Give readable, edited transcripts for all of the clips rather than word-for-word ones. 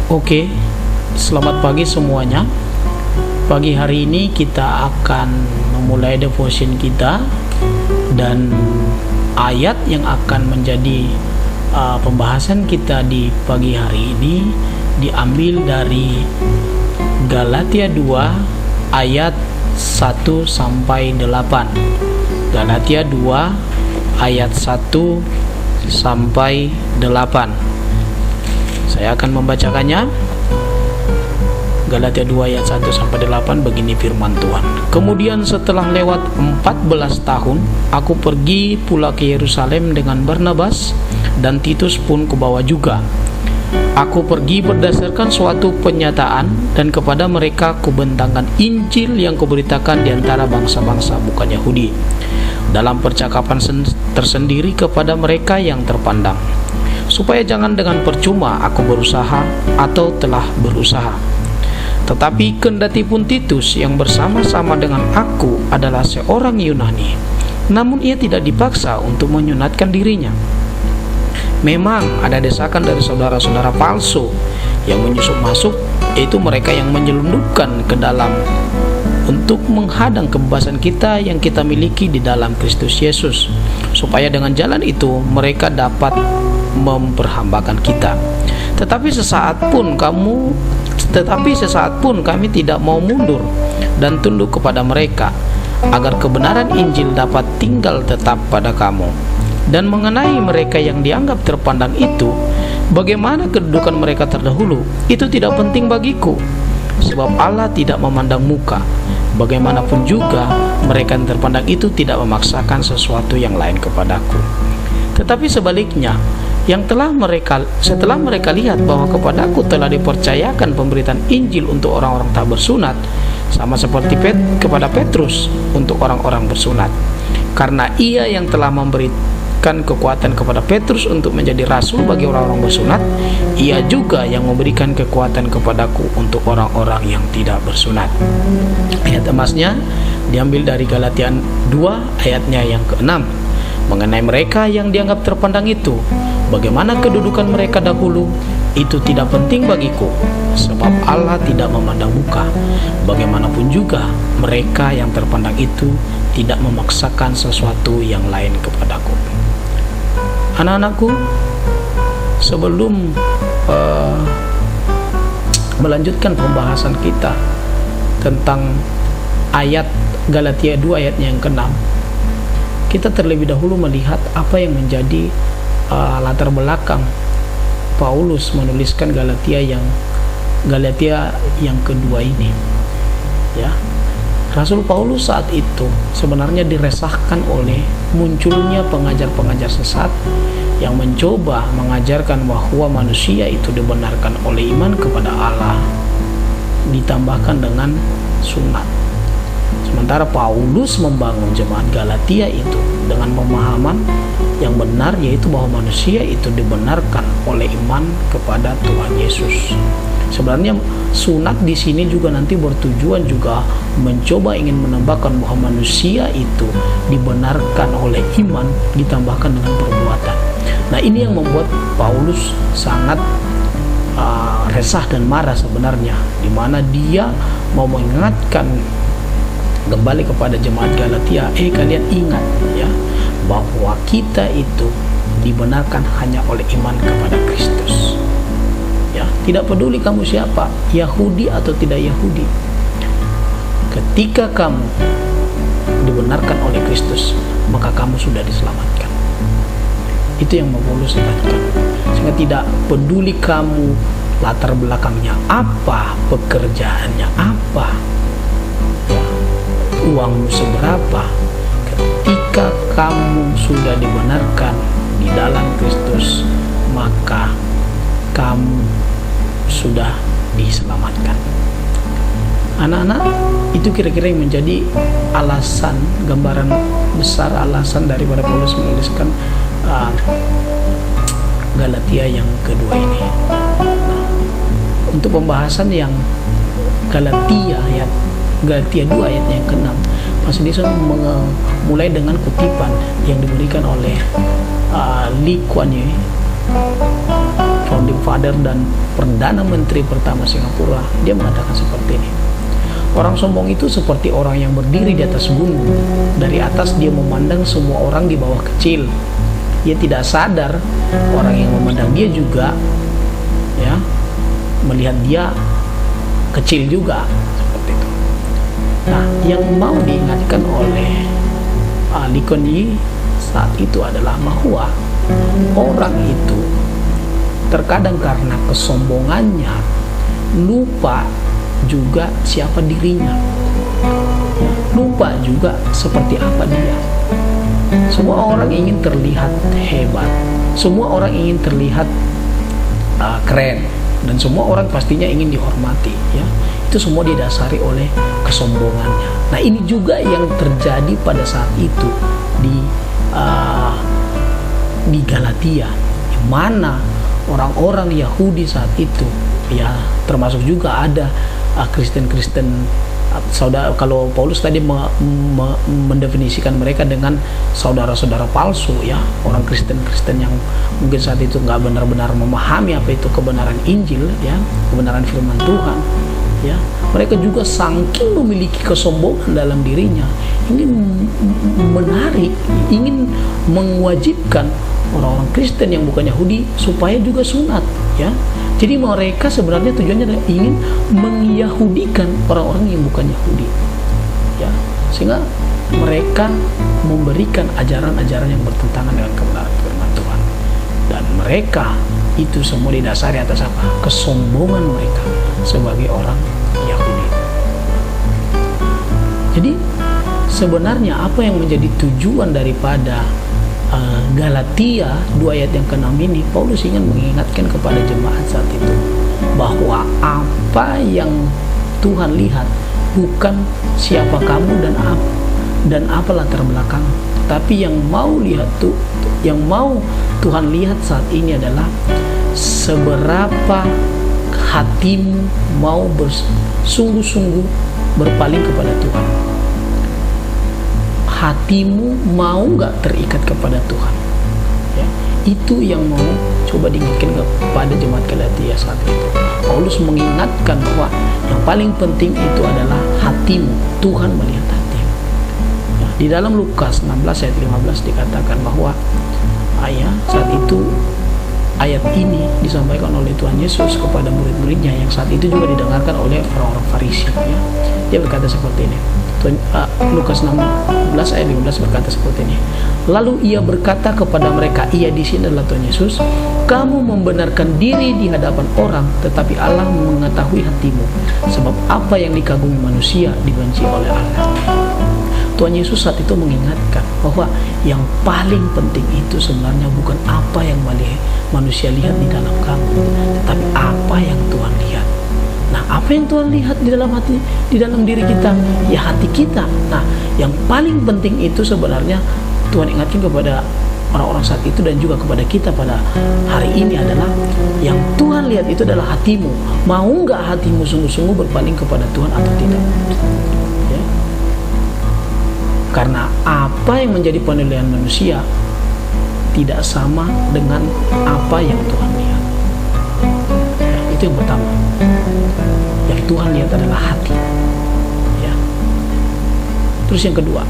Oke, selamat pagi semuanya. Pagi hari ini kita akan memulai devotion kita, dan ayat yang akan menjadi pembahasan kita di pagi hari ini diambil dari Galatia 2 ayat 1 sampai 8. Galatia 2 ayat 1 sampai 8. Saya akan membacakannya. Galatia 2 ayat 1 sampai 8, begini firman Tuhan. Kemudian setelah lewat 14 tahun, aku pergi pula ke Yerusalem dengan Barnabas, dan Titus pun kubawa juga. Aku pergi berdasarkan suatu penyataan, dan kepada mereka kubentangkan Injil yang kuberitakan di antara bangsa-bangsa bukan Yahudi, dalam percakapan tersendiri kepada mereka yang terpandang, supaya jangan dengan percuma aku berusaha atau telah berusaha. Tetapi kendati pun Titus yang bersama-sama dengan aku adalah seorang Yunani, namun ia tidak dipaksa untuk menyunatkan dirinya. Memang ada desakan dari saudara-saudara palsu yang menyusup masuk, yaitu mereka yang menyelundupkan ke dalam untuk menghadang kebebasan kita yang kita miliki di dalam Kristus Yesus, supaya dengan jalan itu mereka dapat memperhambakan kita. Tetapi sesaat pun kami tidak mau mundur dan tunduk kepada mereka, agar kebenaran Injil dapat tinggal tetap pada kamu. Dan mengenai mereka yang dianggap terpandang itu, bagaimana kedudukan mereka terdahulu, itu tidak penting bagiku, sebab Allah tidak memandang muka. Bagaimanapun juga mereka yang terpandang itu tidak memaksakan sesuatu yang lain kepadaku. Tetapi sebaliknya, setelah mereka lihat bahwa kepadaku telah dipercayakan pemberitaan Injil untuk orang-orang tak bersunat, sama seperti kepada Petrus untuk orang-orang bersunat, karena ia yang telah memberikan kekuatan kepada Petrus untuk menjadi rasul bagi orang-orang bersunat, ia juga yang memberikan kekuatan kepadaku untuk orang-orang yang tidak bersunat. Ayat emasnya diambil dari Galatia 2 ayatnya yang ke-6. Mengenai mereka yang dianggap terpandang itu, bagaimana kedudukan mereka dahulu, itu tidak penting bagiku, sebab Allah tidak memandang muka. Bagaimanapun juga mereka yang terpandang itu tidak memaksakan sesuatu yang lain kepadaku. Anak-anakku, sebelum melanjutkan pembahasan kita tentang ayat Galatia 2 ayatnya yang ke-6, kita terlebih dahulu melihat apa yang menjadi latar belakang Paulus menuliskan Galatia yang kedua ini. Ya, Rasul Paulus saat itu sebenarnya diresahkan oleh munculnya pengajar-pengajar sesat yang mencoba mengajarkan bahwa manusia itu dibenarkan oleh iman kepada Allah, ditambahkan dengan sunat. Sementara Paulus membangun jemaat Galatia itu dengan pemahaman yang benar, yaitu bahwa manusia itu dibenarkan oleh iman kepada Tuhan Yesus. Sebenarnya sunat di sini juga nanti bertujuan juga mencoba ingin menambahkan bahwa manusia itu dibenarkan oleh iman ditambahkan dengan perbuatan. Nah, ini yang membuat Paulus sangat resah dan marah sebenarnya, di mana dia mau mengingatkan kembali kepada jemaat Galatia, kalian ingat ya, bahwa kita itu dibenarkan hanya oleh iman kepada Kristus. Ya, tidak peduli kamu siapa, Yahudi atau tidak Yahudi. Ketika kamu dibenarkan oleh Kristus, maka kamu sudah diselamatkan. Itu yang Paulus katakan. Sehingga tidak peduli kamu latar belakangnya apa, pekerjaannya apa, uangmu seberapa, ketika kamu sudah dibenarkan di dalam Kristus, maka kamu sudah diselamatkan. Anak-anak, itu kira-kira yang menjadi alasan, gambaran besar alasan daripada Paulus menuliskan Galatia yang kedua ini. Untuk pembahasan yang Galatia 2 ayat yang ke-6, Mas Edison mulai dengan kutipan yang diberikan oleh Lee Kuan Yew, founding father dan perdana menteri pertama Singapura, dia mengatakan seperti ini. Orang sombong itu seperti orang yang berdiri di atas gunung. Dari atas dia memandang semua orang di bawah kecil. Dia tidak sadar orang yang memandang dia juga ya melihat dia kecil juga, seperti itu. Nah, yang mau diingatkan oleh Lee Kuan Yew saat itu adalah bahwa orang itu terkadang karena kesombongannya lupa juga siapa dirinya, lupa juga seperti apa dia. Semua orang ingin terlihat hebat, semua orang ingin terlihat keren, dan semua orang pastinya ingin dihormati, ya. Itu semua didasari oleh kesombongannya. Nah, ini juga yang terjadi pada saat itu di Galatia, yang mana orang-orang Yahudi saat itu, ya, termasuk juga ada Kristen-Kristen. Saudara, kalau Paulus tadi mendefinisikan mereka dengan saudara-saudara palsu, ya, orang Kristen-Kristen yang mungkin saat itu nggak benar-benar memahami apa itu kebenaran Injil, ya, kebenaran firman Tuhan, ya. Mereka juga saking memiliki kesombongan dalam dirinya, ingin menarik, ingin mewajibkan orang-orang Kristen yang bukan Yahudi supaya juga sunat, ya. Jadi mereka sebenarnya tujuannya adalah ingin mengyahudikan orang-orang yang bukan Yahudi, ya, sehingga mereka memberikan ajaran-ajaran yang bertentangan dengan kebenaran firman Tuhan. Dan mereka itu semua didasari atas apa? Kesombongan mereka sebagai orang Yahudi. Jadi sebenarnya apa yang menjadi tujuan daripada Galatia 2 ayat yang ke-6 ini, Paulus ingin mengingatkan kepada jemaat saat itu bahwa apa yang Tuhan lihat bukan siapa kamu dan apa latar belakang, tapi yang mau Tuhan lihat saat ini adalah seberapa hatimu mau bersungguh-sungguh berpaling kepada Tuhan. Hatimu mau nggak terikat kepada Tuhan, ya, itu yang mau coba diingatkan kepada jemaat Galatia saat itu. Paulus mengingatkan bahwa yang paling penting itu adalah hatimu. Tuhan melihat hatimu, ya. Di dalam Lukas 16 ayat 15 dikatakan bahwa saat itu ayat ini disampaikan oleh Tuhan Yesus kepada murid-muridnya yang saat itu juga didengarkan oleh orang-orang Farisi, ya. Dia berkata seperti ini. Lukas 16 ayat 15 berkata seperti ini. Lalu ia berkata kepada mereka, ia di sini adalah Tuhan Yesus, kamu membenarkan diri di hadapan orang, tetapi Allah mengetahui hatimu, sebab apa yang dikagumi manusia dibenci oleh Allah. Tuhan Yesus saat itu mengingatkan bahwa yang paling penting itu sebenarnya bukan apa yang manusia lihat di dalam kamu, tetapi apa yang Tuhan lihat. Nah, apa yang Tuhan lihat di dalam hati, di dalam diri kita? Ya, hati kita. Nah, yang paling penting itu sebenarnya Tuhan ingatkan kepada orang-orang saat itu dan juga kepada kita pada hari ini adalah yang Tuhan lihat itu adalah hatimu. Mau nggak hatimu sungguh-sungguh berpaling kepada Tuhan atau tidak? Ya. Karena apa yang menjadi penilaian manusia tidak sama dengan apa yang Tuhan lihat. Ya, itu yang pertama. Yang Tuhan lihat adalah hati, ya. Terus yang kedua,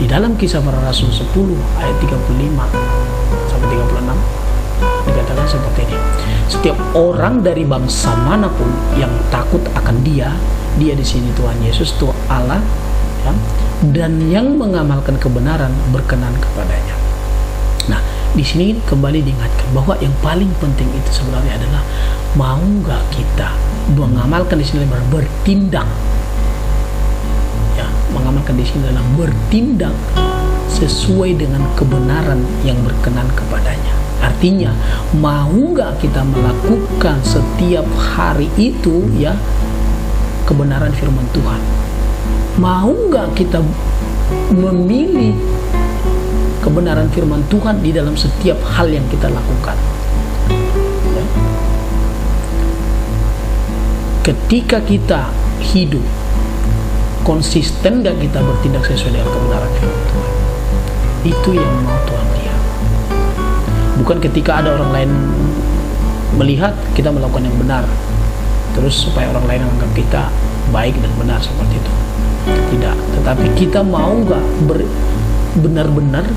di dalam Kisah Para Rasul 10 ayat 35 sampai 36 dikatakan seperti ini. Setiap orang dari bangsa manapun yang takut akan dia di sini Tuhan Yesus, Tuhan Allah, ya, dan yang mengamalkan kebenaran berkenan kepadanya. Nah, di sini kembali diingatkan bahwa yang paling penting itu sebenarnya adalah mau nggak kita mengamalkan di sini bertindak, ya, mengamalkan di sini adalah bertindak sesuai dengan kebenaran yang berkenan kepadanya. Artinya mau nggak kita melakukan setiap hari itu, ya, kebenaran firman Tuhan. Mau nggak kita memilih kebenaran firman Tuhan di dalam setiap hal yang kita lakukan, ya. Ketika kita hidup konsisten gak kita bertindak sesuai dengan kebenaran firman Tuhan? Itu yang mau Tuhan lihat. Bukan ketika ada orang lain melihat kita melakukan yang benar, terus supaya orang lain menganggap kita baik dan benar seperti itu. Tidak, tetapi kita mau nggak benar-benar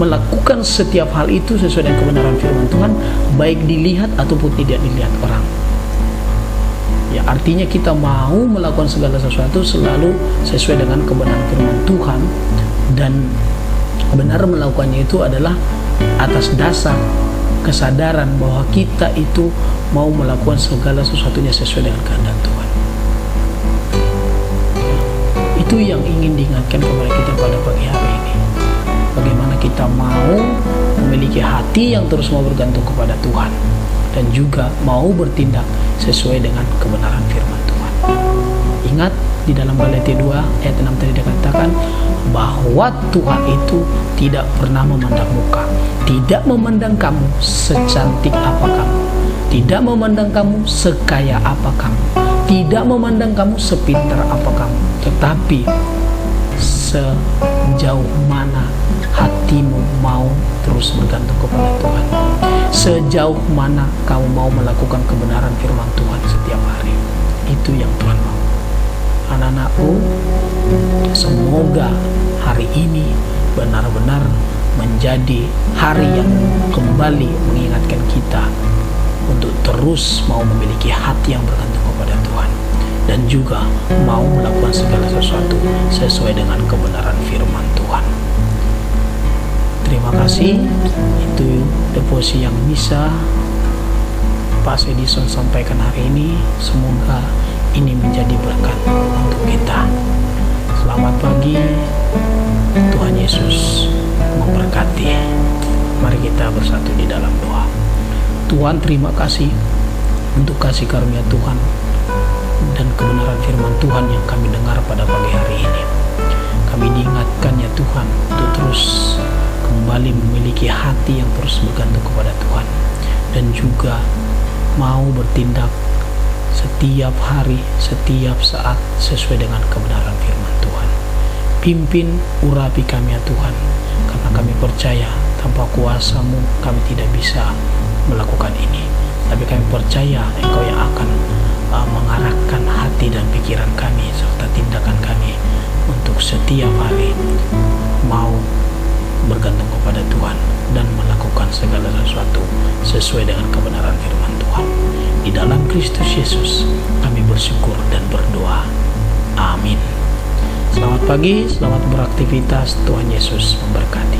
melakukan setiap hal itu sesuai dengan kebenaran firman Tuhan, baik dilihat ataupun tidak dilihat orang. Ya, artinya kita mau melakukan segala sesuatu selalu sesuai dengan kebenaran firman Tuhan, dan benar melakukannya itu adalah atas dasar kesadaran bahwa kita itu mau melakukan segala sesuatunya sesuai dengan kehendak Tuhan. Itu yang ingin diingatkan kepada kita pada pagi hari ini. Bagaimana kita mau memiliki hati yang terus mau bergantung kepada Tuhan, dan juga mau bertindak sesuai dengan kebenaran firman Tuhan. Ingat, di dalam Galatia 2 ayat 6 tadi dikatakan bahwa Tuhan itu tidak pernah memandang muka, tidak memandang kamu secantik apa kamu, tidak memandang kamu sekaya apa kamu, tidak memandang kamu sepintar apa kamu, tetapi sejauh mana hatimu mau terus bergantung kepada Tuhan, sejauh mana kamu mau melakukan kebenaran firman Tuhan setiap hari. Itu yang Tuhan mau. Anak-anakku, semoga hari ini benar-benar menjadi hari yang kembali mengingatkan kita untuk terus mau memiliki hati yang bergantung kepada Tuhan, dan juga mau melakukan segala sesuatu sesuai dengan kebenaran firman Tuhan. Terima kasih. Itu devosi yang bisa Pak Edison sampaikan hari ini. Semoga ini menjadi berkat untuk kita. Selamat pagi. Tuhan Yesus memberkati. Mari kita bersatu di dalam doa. Tuhan, terima kasih untuk kasih karunia Tuhan dan kebenaran firman Tuhan yang kami dengar pada pagi hari ini. Kami diingatkan ya Tuhan untuk terus kembali memiliki hati yang terus bergantung kepada Tuhan, dan juga mau bertindak setiap hari, setiap saat sesuai dengan kebenaran firman Tuhan. Pimpin, urapi kami ya Tuhan, karena kami percaya tanpa kuasa-Mu kami tidak bisa melakukan ini, tapi kami percaya Engkau yang akan mengarahkan hati dan pikiran kami serta tindakan kami untuk setiap hari mau bergantung kepada Tuhan dan melakukan segala sesuatu sesuai dengan kebenaran firman Tuhan. Di dalam Kristus Yesus kami bersyukur dan berdoa. Amin. Selamat pagi, selamat beraktivitas. Tuhan Yesus memberkati.